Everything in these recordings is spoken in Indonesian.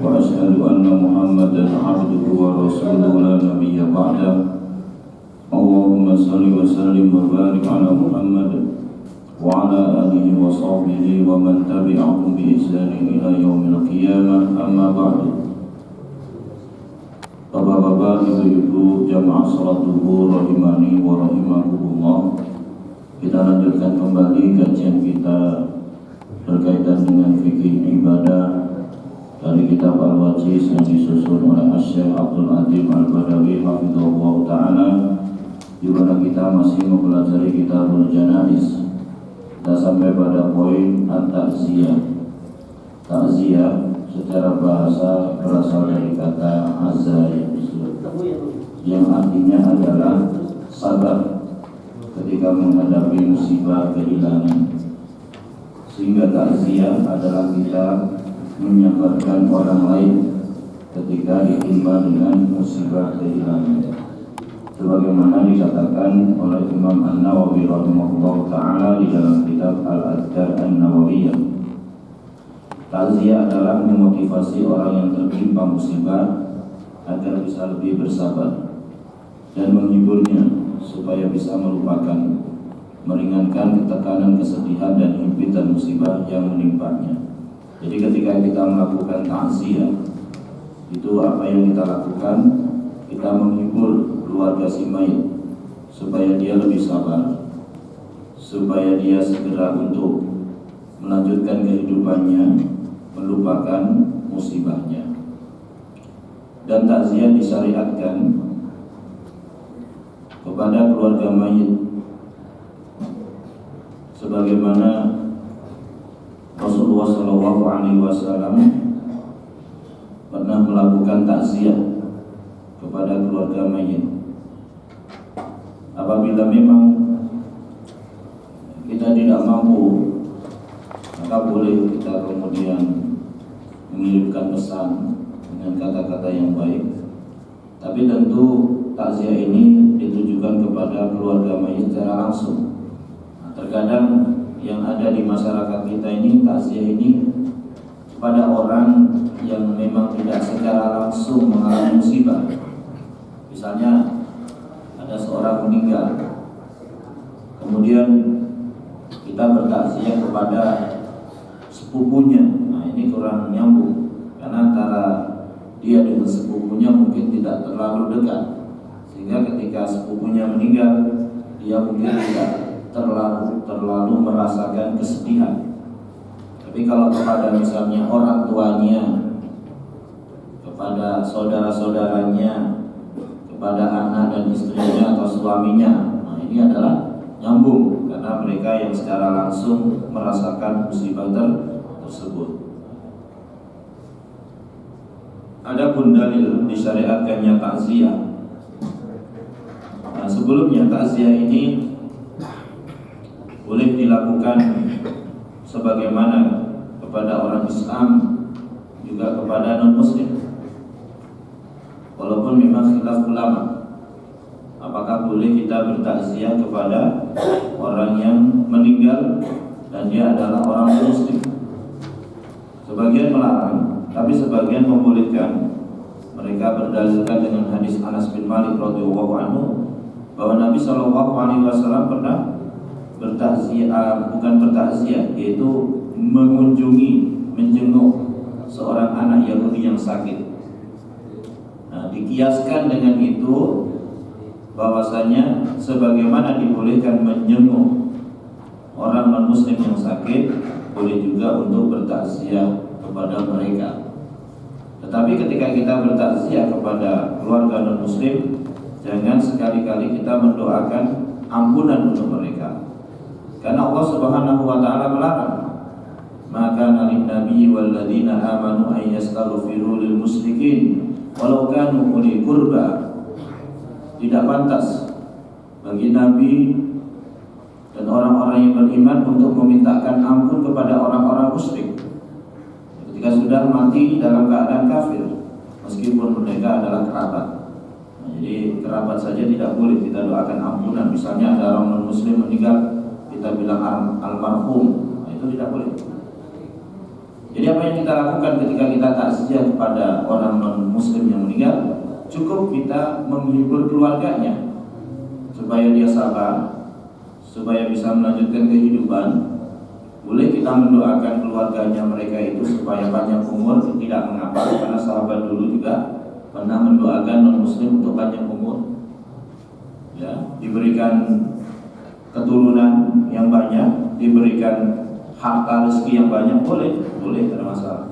وأشهد أن محمدا عبده ورسوله لا نبي بعده اللهم صل وسلم وبارك على محمد وعلى آله وصحبه ومن تبعهم بإحسان إلى يوم القيامة أما بعد. Bapak-bapak, ibu-ibu, jamaah salat zuhur rahimani wa rahimakumullah. Kita lanjutkan kembali kajian kita berkaitan dengan fikih ibadah dari kitab Al-Wajiz yang disusun oleh Syekh Abdul Adim Al-Badawi hafizahullah ta'ala, di mana kita masih mempelajari Kitabul Janaiz. Kita sampai pada poin at-ta'ziyah. Ta'ziyah secara bahasa berasal dari kata azza, yang artinya adalah sabar ketika menghadapi musibah kehilangan. Sehingga ta'ziyah adalah kita menyabarkan orang lain ketika ditimpa dengan musibah kehilangan, sebagaimana dikatakan oleh Imam An-Nawawi rahimahullah ta'ala di dalam kitab Al-Adkar An-Nawawiyah. Ta'ziyah adalah memotivasi orang yang tertimpa musibah agar bisa lebih bersabar dan menghiburnya supaya bisa melupakan, meringankan ketekanan, kesedihan dan himpitan musibah yang menimpanya. Jadi ketika kita melakukan ta'ziyah, itu apa yang kita lakukan? Kita menghibur keluarga si mayit supaya dia lebih sabar, supaya dia segera untuk melanjutkan kehidupannya, melupakan musibahnya. Dan takziah disyariatkan kepada keluarga mayit sebagaimana Rasulullah SAW pernah melakukan takziah kepada keluarga mayit. Apabila memang kita tidak mampu, maka boleh kita kemudian mengirimkan pesan dengan kata-kata yang baik. Tapi tentu takziah ini ditujukan kepada keluarga mayit secara langsung. Terkadang yang ada di masyarakat kita ini, takziah ini pada orang yang memang tidak secara langsung mengalami musibah. Misalnya ada seorang meninggal, kemudian kita bertakziah kepada sepupunya. Nah, ini kurang nyambung, karena antara dia dengan sepupunya mungkin tidak terlalu dekat, sehingga ketika sepupunya meninggal, dia mungkin tidak terlalu merasakan kesedihan. Tapi kalau kepada misalnya orang tuanya, kepada saudara-saudaranya, kepada anak dan istrinya atau suaminya, nah ini adalah nyambung, karena mereka yang secara langsung merasakan musibah tersebut. Adapun dalil disyariatkannya takziah. Nah, sebelumnya takziah ini boleh dilakukan sebagaimana kepada orang Islam, juga kepada non-muslim. Walaupun memang khilaf ulama, apakah boleh kita bertakziah kepada orang yang meninggal dan dia adalah orang muslim. Sebagian melarang, tapi sebagian membolehkan. Mereka berdalilkan dengan hadis Anas bin Malik radhiyallahu anhu bahwa Nabi SAW pernah bertakziah, bukan bertakziah, yaitu menjenguk seorang anak Yahudi yang sakit. Nah, dikiaskan dengan itu bahwasanya sebagaimana dibolehkan menjenguk orang non-muslim yang sakit, boleh juga untuk bertakziah kepada mereka. Tetapi ketika kita bertakziah kepada keluarga non-muslim, jangan sekali-kali kita mendoakan ampunan untuk mereka, karena Allah Subhanahu wa ta'ala melarang. Maka nabi nabi walladzina amanu ay yastaghfiru lil musyrikin walau kanu uli qurba. Tidak pantas bagi nabi dan orang-orang yang beriman untuk memintakan ampun kepada orang-orang musyrik ketika sudah mati dalam keadaan kafir, meskipun mereka adalah kerabat. Nah, jadi kerabat saja tidak boleh kita doakan ampunan. Misalnya ada orang non-muslim meninggal, kita bilang almarhum, nah, itu tidak boleh. Jadi apa yang kita lakukan ketika kita takziah kepada cukup kita menghibur keluarganya supaya dia sabar, supaya bisa melanjutkan kehidupan. Boleh kita mendoakan keluarganya mereka itu supaya panjang umur, tidak mengapa, karena sahabat dulu juga pernah mendoakan non-muslim untuk panjang umur, ya, diberikan keturunan yang banyak, diberikan harta rezeki yang banyak, boleh, tidak ada masalah.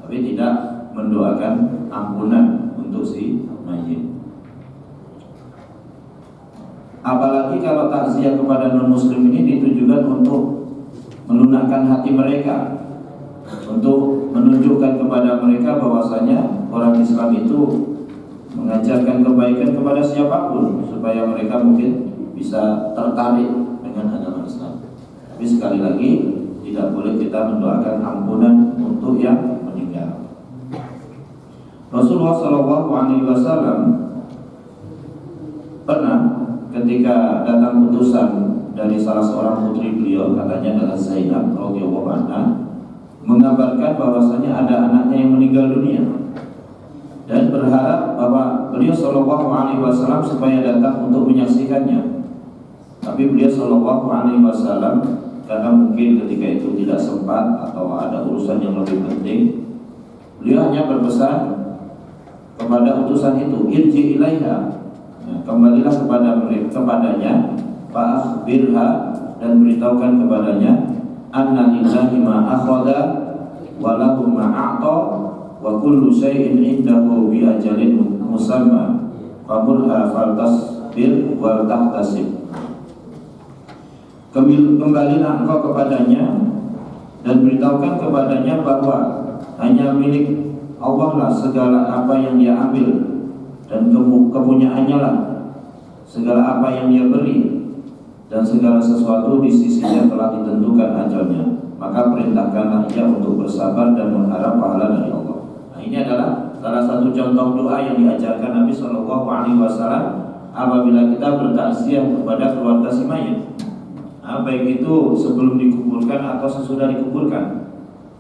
Tapi tidak mendoakan ampunan untuk si mayit. Apalagi kalau takziah kepada non-muslim ini ditujukan untuk melunakkan hati mereka, untuk menunjukkan kepada mereka bahwasanya orang Islam itu mengajarkan kebaikan kepada siapapun, supaya mereka mungkin bisa tertarik dengan agama Islam. Tapi sekali lagi, tidak boleh kita mendoakan ampunan untuk yang meninggal. Rasulullah SAW pernah ketika datang utusan dari salah seorang putri beliau, katanya adalah Zainab radhiyallahu anha, mengabarkan bahwasanya ada anaknya yang meninggal dunia dan berharap bahwa beliau sallallahu alaihi wasallam supaya datang untuk menyaksikannya. Tapi beliau sallallahu alaihi wasallam karena mungkin ketika itu tidak sempat atau ada urusan yang lebih penting, beliau hanya berpesan kepada utusan itu, irji ilaiha, kembalilah kepadanya, fa'akhbirha, dan beritahukan kepadanya, anna lillahi ma akhadha wa lahu ma a'ta wa kullu syai'in indahu bi ajalin musamma famurha faltasbir wal tahtasib. Kembalilah engkau kepadanya dan beritahukan kepadanya bahwa hanya milik Allah lah segala apa yang dia ambil, dan kepunyaannya lah segala apa yang dia beri, dan segala sesuatu di sisinya telah ditentukan ajalnya. Maka perintahkanlah ia untuk bersabar dan mengharap pahala dari Allah. Nah, ini adalah salah satu contoh doa yang diajarkan Nabi Shallallahu Alaihi Wasallam apabila kita bertakziah kepada keluarga si mayit. Nah, baik itu sebelum dikuburkan atau sesudah dikuburkan.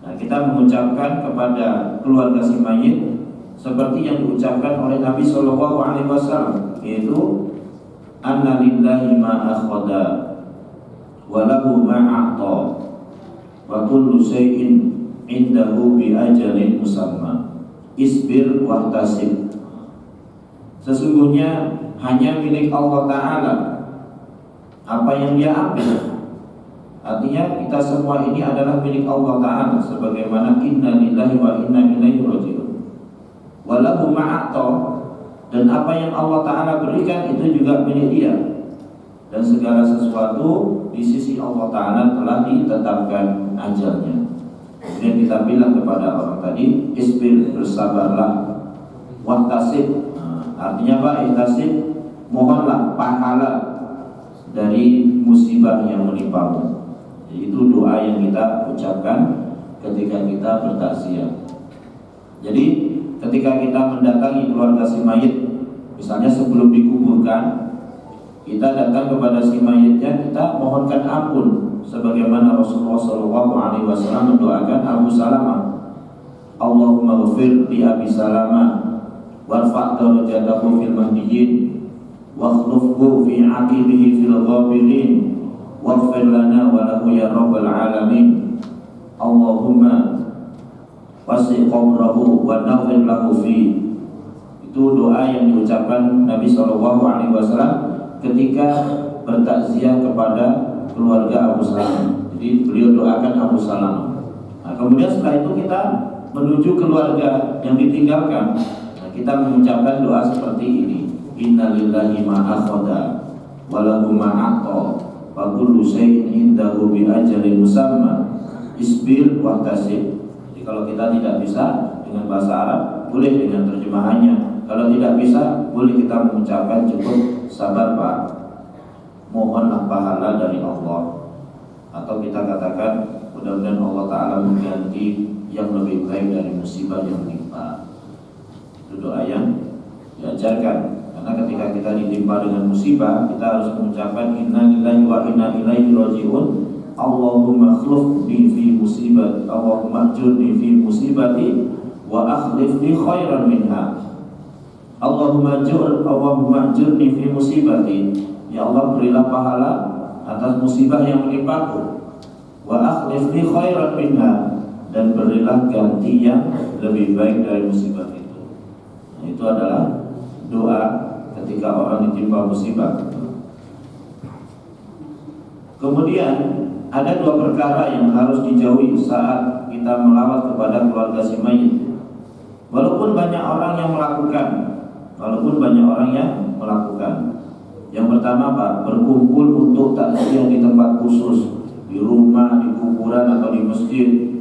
Nah, kita mengucapkan kepada keluarga si mayit seperti yang diucapkan oleh Nabi Shallallahu Alaihi Wasallam, yaitu anna lillahi ma akhadha wa lahu ma a'ta wa kullu syai'in indahu bi ajalin musamma isbir wahtasib. Sesungguhnya hanya milik Allah Ta'ala apa yang dia ambil. Artinya kita semua ini adalah milik Allah Ta'ala, sebagaimana inna lillahi wa inna ilaihi raji'un. Wa lahu ma a'ta, dan apa yang Allah Ta'ala berikan itu juga milik dia, dan segala sesuatu di sisi Allah Ta'ala telah ditetapkan ajalnya. Kemudian kita bilang kepada orang tadi, isbir, bersabarlah, wahtasib, artinya apa? Ihtasib, mohonlah pahala dari musibah yang menimpamu. Itu doa yang kita ucapkan ketika kita bertakziah. Jadi ketika kita mendatangi keluarga si mayit, misalnya sebelum dikuburkan, kita datang kepada si mayitnya, kita mohonkan ampun, sebagaimana Rasulullah SAW mendoakan Abu Salamah, Allahumma ghfir li Abi Salamah warfa' darajatahu fil mahdiyyin wakhlufhu fi aqibihi fil ghabirin waghfir lana wa lahu ya rabbal alamin. Allahumma wasi' qabrahu wa nawwir lahu fi. Itu doa yang diucapkan Nabi SAW ketika bertakziah kepada keluarga Abu Salamah. Jadi beliau doakan Abu Salamah. Nah, kemudian setelah itu kita menuju keluarga yang ditinggalkan. Nah, kita mengucapkan doa seperti ini, innalillahi ma akhadha wa lahu ma a'ta wa kullu syai'in indahu bi ajalin musamma isbir wahtasib. Jadi kalau kita tidak bisa dengan bahasa Arab, boleh dengan terjemahannya. Kalau tidak bisa, boleh kita mengucapkan cukup sabar Pak, mohonlah pahala dari Allah. Atau kita katakan mudah-mudahan Allah Ta'ala mengganti yang lebih baik dari musibah yang menimpa. Itu doa yang diajarkan. Karena ketika kita ditimpa dengan musibah, kita harus mengucapkan inna lillahi wa inna ilaihi raji'un. Allahumma akhlifni fi musibati, Allahumma ajurni fi musibati wa akhlifni khairan minha. Allahumma ajurni fi musibati, ya Allah berilah pahala atas musibah yang menimpaku, wa akhlif li khairan minha, dan berilah ganti yang lebih baik dari musibah itu. Nah, itu adalah doa ketika orang ditimpa musibah. Kemudian ada dua perkara yang harus dijauhi saat kita melawat kepada keluarga si mayit. Walaupun banyak orang yang melakukan, Yang pertama Pak, berkumpul untuk takziah di tempat khusus, di rumah, di kuburan atau di masjid,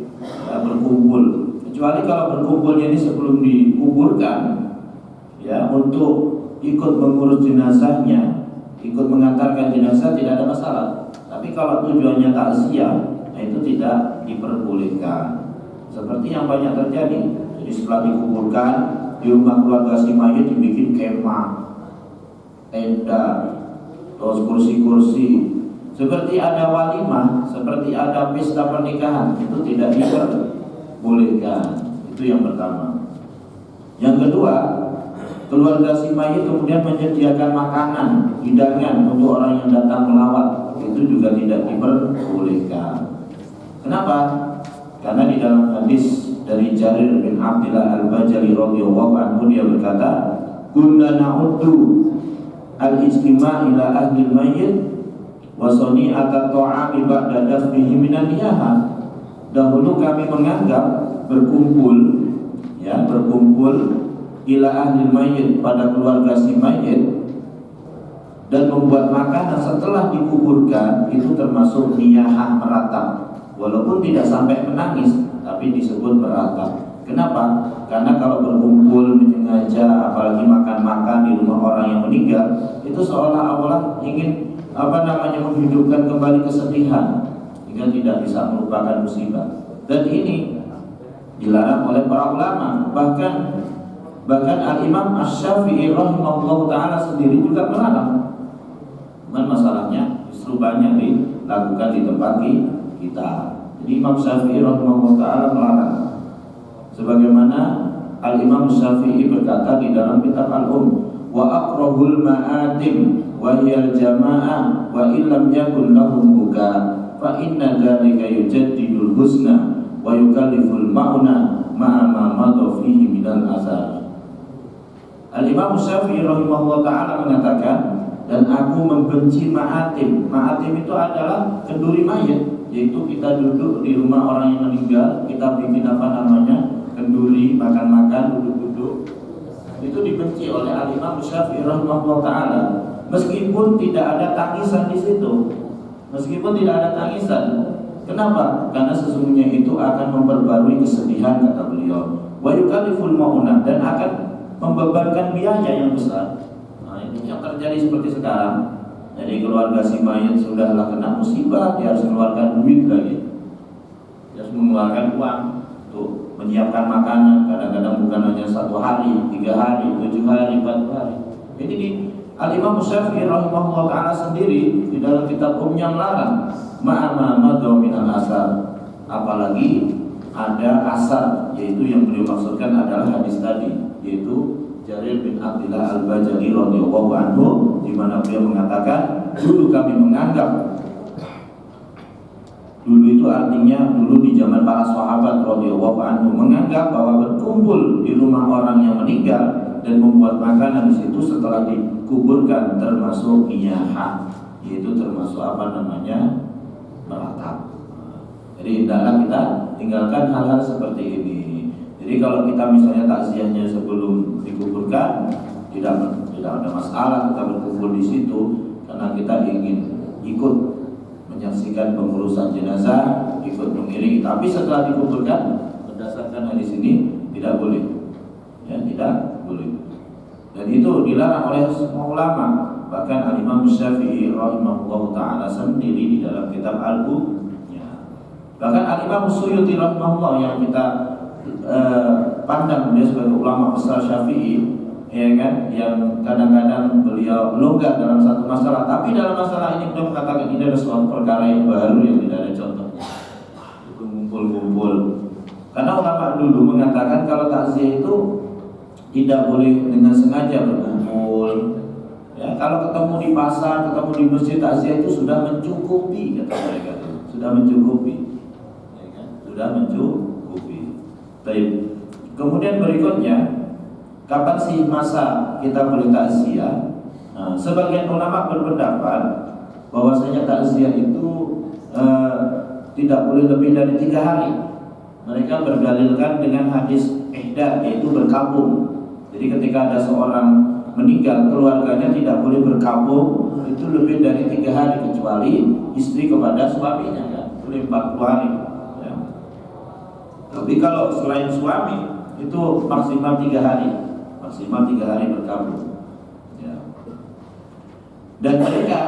ya, berkumpul. Kecuali kalau berkumpulnya ini sebelum dikuburkan, ya, untuk ikut mengurus jenazahnya, ikut mengantarkan jenazah, tidak ada masalah. Tapi kalau tujuannya takziah, nah itu tidak diperbolehkan. Seperti yang banyak terjadi. Jadi setelah dikuburkan, di rumah keluarga si mayit dibikin kemah, tenda, terus kursi-kursi, seperti ada walimah, seperti ada pesta pernikahan. Itu tidak diperbolehkan. Itu yang pertama. Yang kedua, keluarga si mayit kemudian menyediakan makanan, hidangan untuk orang yang datang melawat. Itu juga tidak diperbolehkan. Kenapa? Karena di dalam hadis dari Jarir bin Abdullah Al-Bajali radhiyallahu anhu, dia berkata, "Kunna na'uddu al-ijtima' ila ahli al-mayyit wa sani'at at-ta'ami ba'da dafnihi minan niyahah." Dahulu kami menganggap berkumpul ila ahli al-mayyit, pada keluarga si mayit, dan membuat makanan setelah dikuburkan itu termasuk niyahah, meratap. Walaupun tidak sampai menangis, tapi disebut meratap. Kenapa? Karena kalau berkumpul menyengaja, apalagi makan-makan di rumah orang yang meninggal, itu seolah-olah ingin menghidupkan kembali kesedihan, hingga tidak bisa melupakan musibah. Dan ini dilarang oleh para ulama. Bahkan Al-Imam Asy-Syafi'i rahimahullah ta'ala sendiri juga melarang. Cuman masalahnya justru banyak dilakukan di tempat kita. Jadi Imam Syafi'i rahimahullah ta'ala melarang. Sebagaimana Al-Imam Syafi'i berkata di dalam kitab Al-Um, wa aqrahul ma'atim wa hiyal jama'ah wa illam yakun lahum buka fa inna dzalika yujaddidul husna wa yukalliful ma'una ma'a ma madha fihi minal azab. Al-Imam Syafi'i rahimahullah ta'ala mengatakan, dan aku membenci ma'atim. Ma'atim itu adalah kenduri mayit, yaitu kita duduk di rumah orang yang meninggal, kita bikin kenduri, makan-makan, duduk-duduk. Itu dibenci oleh Al-Imam Syafi'i rahimahullah ta'ala. Meskipun tidak ada tangisan di situ. Kenapa? Karena sesungguhnya itu akan memperbarui kesedihan, kata beliau. Wa yukalliful ma'unah, dan akan membebankan biaya yang besar. Nah, ini yang terjadi seperti sekarang. Jadi keluarga si mayit sudahlah kena musibah, dia harus mengeluarkan duit lagi. Dia harus mengeluarkan uang untuk menyiapkan makanan. Kadang-kadang bukan hanya 1 hari, 3 hari, 7 hari, 4 hari. Jadi di Al-Imam Syafi'i rahimahullah ta'ala sendiri di dalam kitab Umnya melarang ma'ama madha minal asar. Apalagi ada asar, yaitu yang beliau maksudkan adalah hadis tadi, yaitu Jarir bin Abdullah Al-Bajali radhiyallahu anhu, di mana beliau mengatakan, dulu kami menganggap, dulu itu artinya dulu di zaman para sahabat radhiyallahu anhu, menganggap bahwa berkumpul di rumah orang yang meninggal dan membuat makanan di situ setelah dikuburkan termasuk niyahah, yaitu termasuk meratap. Jadi hendaklah kita tinggalkan hal-hal seperti ini. Jadi kalau kita misalnya takziahnya sebelum dikuburkan, tidak ada masalah kita berkumpul di situ karena kita ingin ikut menyaksikan pengurusan jenazah, ikut mengiringi. Tapi setelah dikuburkan, berdasarkan hadis ini tidak boleh, ya, tidak boleh. Dan itu dilarang oleh semua ulama. Bahkan Al-Imam Syafi'i rahimahullah ta'ala sendiri di dalam kitab Al-Um. Bahkan Al-Imam Suyuti rahimahullah yang kita pandang dia sebagai ulama besar Syafi'i, ya kan, yang kadang-kadang beliau longgar dalam satu masalah, tapi dalam masalah ini beliau mengatakan ini adalah suatu perkara yang baru yang tidak ada contoh. Kumpul-kumpul. Karena ulama dulu mengatakan kalau takziah itu tidak boleh dengan sengaja berkumpul. Ya, kalau ketemu di pasar, ketemu di masjid, takziah itu sudah mencukupi, kata mereka itu. Sudah mencukupi. Ya kan? Sudah mencukupi. Baik. Kemudian berikutnya, kapan sih masa kita boleh takziah? Nah, sebagian ulama berpendapat bahwasanya takziah itu tidak boleh lebih dari 3 hari. Mereka berdalilkan dengan hadis ihda, yaitu berkabung. Jadi ketika ada seorang meninggal, keluarganya tidak boleh berkabung itu lebih dari 3 hari, kecuali istri kepada suaminya, ya, boleh 40 hari. Ya. Tapi kalau selain suami itu maksimal 3 hari, maksimal 3 hari berkabung. Ya. Dan mereka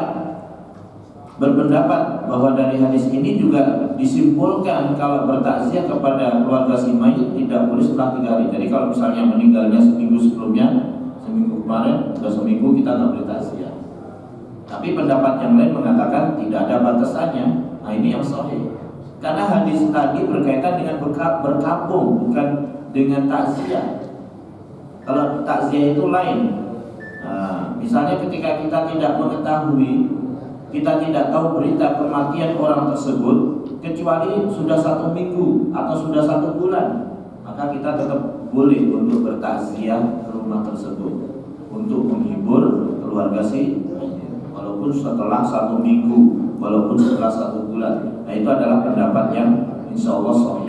berpendapat bahwa dari hadis ini juga disimpulkan kalau bertakziah kepada keluarga si mayit tidak boleh setelah 3 hari. Jadi kalau misalnya meninggalnya seminggu sebelumnya, seminggu kemarin, sudah seminggu kita nggak boleh takziah. Tapi pendapat yang lain mengatakan tidak ada batasannya. Nah ini yang sahih. Karena hadis tadi berkaitan dengan berkabung, bukan dengan takziah. Kalau takziah itu lain. Nah, misalnya ketika kita tidak mengetahui, kita tidak tahu berita kematian orang tersebut kecuali sudah 1 minggu atau sudah 1 bulan, maka kita tetap boleh untuk bertakziah ke rumah tersebut untuk menghibur keluarga si walaupun setelah 1 minggu, walaupun setelah 1 bulan. Nah itu adalah pendapat yang insya Allah sahih,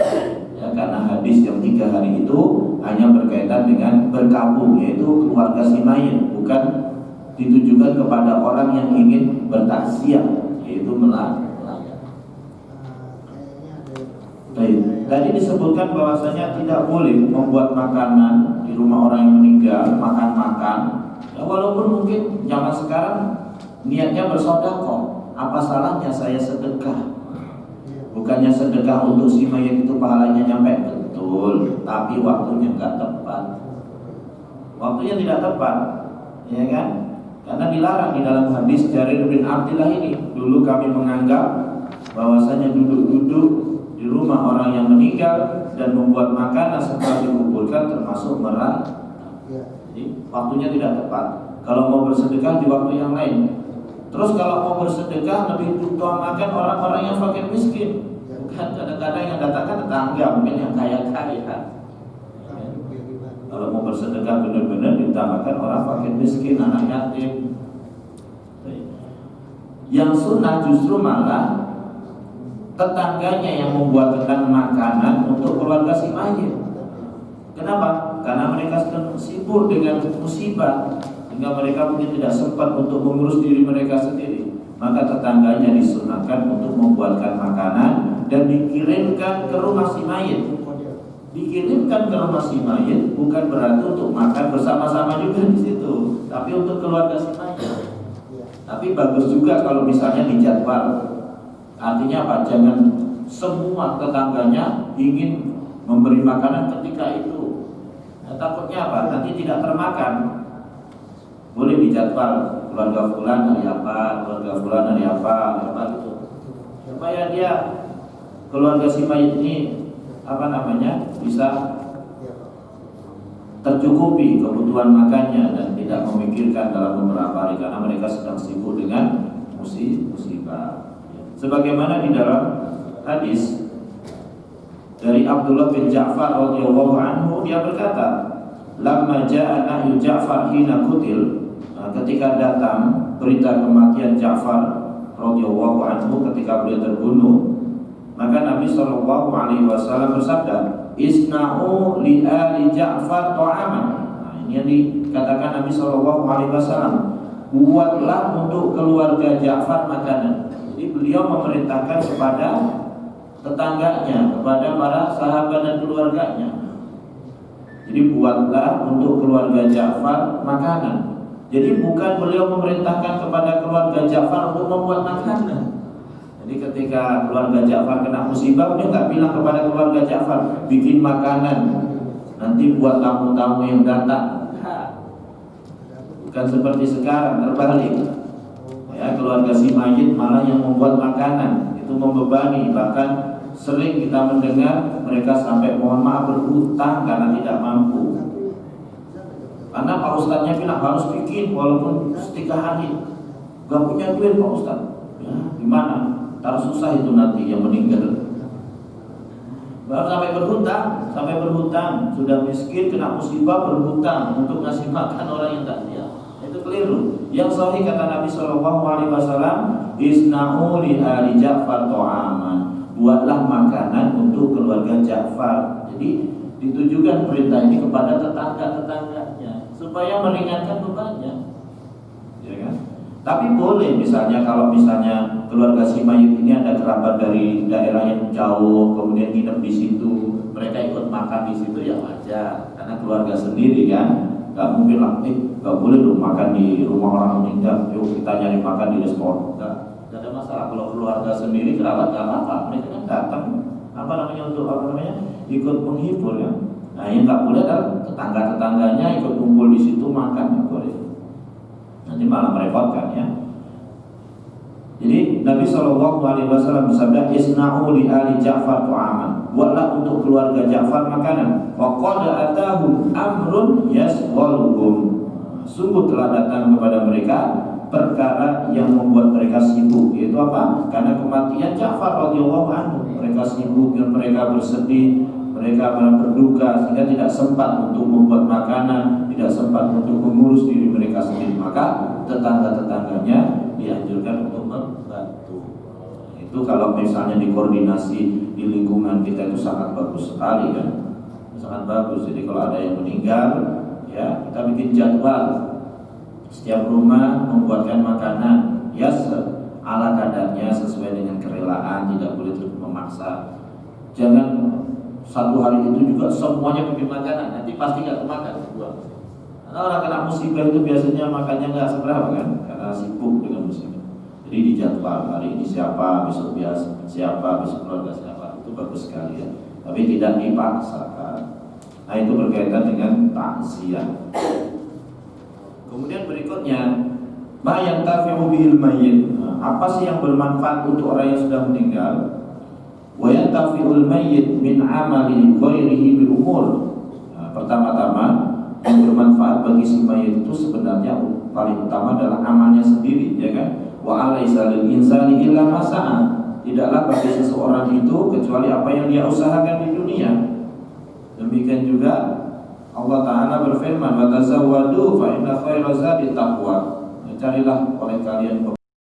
ya, karena hadis yang 3 hari itu hanya berkaitan dengan berkabung, yaitu keluarga si mayit, bukan ditujukan kepada orang yang ingin bertakziah, yaitu melayat. Baik, tadi disebutkan bahwasanya tidak boleh membuat makanan di rumah orang yang meninggal, makan-makan. Ya, walaupun mungkin zaman sekarang niatnya bersedekah, apa salahnya saya sedekah? Bukannya sedekah untuk si mayit itu pahalanya nyampe, betul, tapi waktunya nggak tepat. Waktunya tidak tepat, ya kan? Karena dilarang di dalam hadis Jarir bin Abdillah ini. Dulu kami menganggap bahwasanya duduk-duduk di rumah orang yang meninggal dan membuat makanan setelah dikumpulkan termasuk merah. Jadi waktunya tidak tepat. Kalau mau bersedekah di waktu yang lain. Terus kalau mau bersedekah lebih utamakan orang-orang yang fakir miskin. Bukan kadang-kadang yang datangkan tetangga, mungkin yang kaya-kaya. Kalau mau bersedekah benar-benar diutamakan orang fakir miskin, anak yatim. Yang sunnah justru malah tetangganya yang membuatkan makanan untuk keluarga si mayit. Kenapa? Karena mereka sedang sibuk dengan musibah, sehingga mereka mungkin tidak sempat untuk mengurus diri mereka sendiri. Maka tetangganya disunahkan untuk membuatkan makanan dan dikirimkan ke rumah si mayit. Dikirimkan ke rumah si mayit bukan berarti untuk makan bersama-sama juga di situ, tapi untuk keluarga si mayit. Tapi bagus juga kalau misalnya dijadwal. Artinya apa? Jangan semua tetangganya ingin memberi makanan ketika itu. Nah, takutnya apa? Nanti tidak termakan. Boleh dijadwal keluarga fulan hari apa, keluarga fulan hari apa gitu. Supaya dia keluarga si mayit ini bisa tercukupi kebutuhan makannya dan tidak memikirkan dalam beberapa hari karena mereka sedang sibuk dengan musibah. Sebagaimana di dalam hadis dari Abdullah bin Ja'far radhiyallahu anhu, dia berkata, "Lamma ja'a nahyu Ja'far hina qutil." Ketika datang berita kematian Ja'far radhiyallahu anhu ketika beliau terbunuh, maka Nabi sallallahu alaihi wasallam bersabda, "Isna'u li ali Ja'far ta'aman." Nah, ini yang dikatakan Nabi sallallahu alaihi wasallam, buatlah untuk keluarga Ja'far makanan. Jadi beliau memerintahkan kepada tetangganya, kepada para sahabat dan keluarganya. Jadi buatlah untuk keluarga Ja'far makanan. Jadi bukan beliau memerintahkan kepada keluarga Ja'far untuk membuat makanan. Jadi ketika keluarga Ja'far kena musibah, dia nggak bilang kepada keluarga Ja'far bikin makanan nanti buat tamu-tamu yang datang. Bukan seperti sekarang, terbalik. Ya, keluarga si mayit malah yang membuat makanan, itu membebani. Bahkan sering kita mendengar mereka sampai mohon maaf berhutang karena tidak mampu. Ustadznya bilang harus bikin walaupun 3 hari. Gak punya duit Pak Ustadz. Ya, gimana? Ntar susah itu nanti yang meninggal. Baru sampai berhutang, sudah miskin kena musibah berhutang untuk ngasih makan orang yang tak siap. Itu keliru. Yang sahih kata Nabi Shallallahu Alaihi Wasallam, isna'u li ali Ja'far ta'aman. Buatlah makanan untuk keluarga Ja'far. Jadi ditujukan perintah ini kepada tetangga-tetangganya supaya meringankan bebannya. Ya kan? Tapi boleh misalnya kalau misalnya keluarga si mayit ini ada kerabat dari daerah yang jauh, kemudian nginep di situ, mereka ikut makan di situ ya wajar, karena keluarga sendiri kan, nggak mungkin lah, nggak boleh dong makan di rumah orang meninggal, yuk kita nyari makan di restoran, nggak ada masalah. Kalau keluarga sendiri kerabat nggak apa-apa, mereka kan datang ikut menghibur ya. Nah yang nggak boleh adalah tetangga-tetangganya ikut kumpul di situ makan, nggak boleh. Nanti malah merepotkan ya. Jadi Nabi Shallallahu Alaihi Wasallam bersabda, isna'u li ali Ja'far ta'aman. Buatlah untuk keluarga Ja'far makanan. Wa qad atahum amrun yasghaluhum. Sungguh telah datang kepada mereka perkara yang membuat mereka sibuk. Yaitu apa? Karena kematian Ja'far radhiyallahu anhu. Mereka sibuk dan mereka bersedih, mereka berduka sehingga tidak sempat untuk membuat makanan, tidak sempat untuk mengurus diri mereka sendiri. Maka tetangga-tetangganya dianjurkan untuk membantu. Itu kalau misalnya dikoordinasi di lingkungan kita itu sangat bagus sekali kan, sangat bagus. Jadi kalau ada yang meninggal, ya kita bikin jadwal. Setiap rumah membuatkan makanan, ya ala kadarnya sesuai dengan kerelaan, tidak boleh terus memaksa. Jangan satu hari itu juga semuanya bikin makanan, nanti pasti nggak kemakan buang. Karena orang kena musibah itu biasanya makannya nggak seberapa kan, karena sibuk dengan musibah. Jadi dijadwal hari ini siapa, besok siapa, besok keluarga siapa, itu bagus sekali ya. Tapi tidak dipaksakan. Nah itu berkaitan dengan takziah. Kemudian berikutnya, ma yantafi'u bihil mayyit. Apa sih yang bermanfaat untuk orang yang sudah meninggal? Wa yantafi'ul mayyit min amali ghairihi bi umur. Pertama-tama yang bermanfaat bagi si mayit itu sebenarnya paling utama adalah amalnya sendiri, ya kan? Wa alaisa lil insani illa ma sa'a. Tidaklah bagi seseorang itu kecuali apa yang dia usahakan di dunia. Demikian juga Allah Ta'ala berfirman, wa tazawwadu fa inna khairaz zadi taqwa. Carilah oleh kalian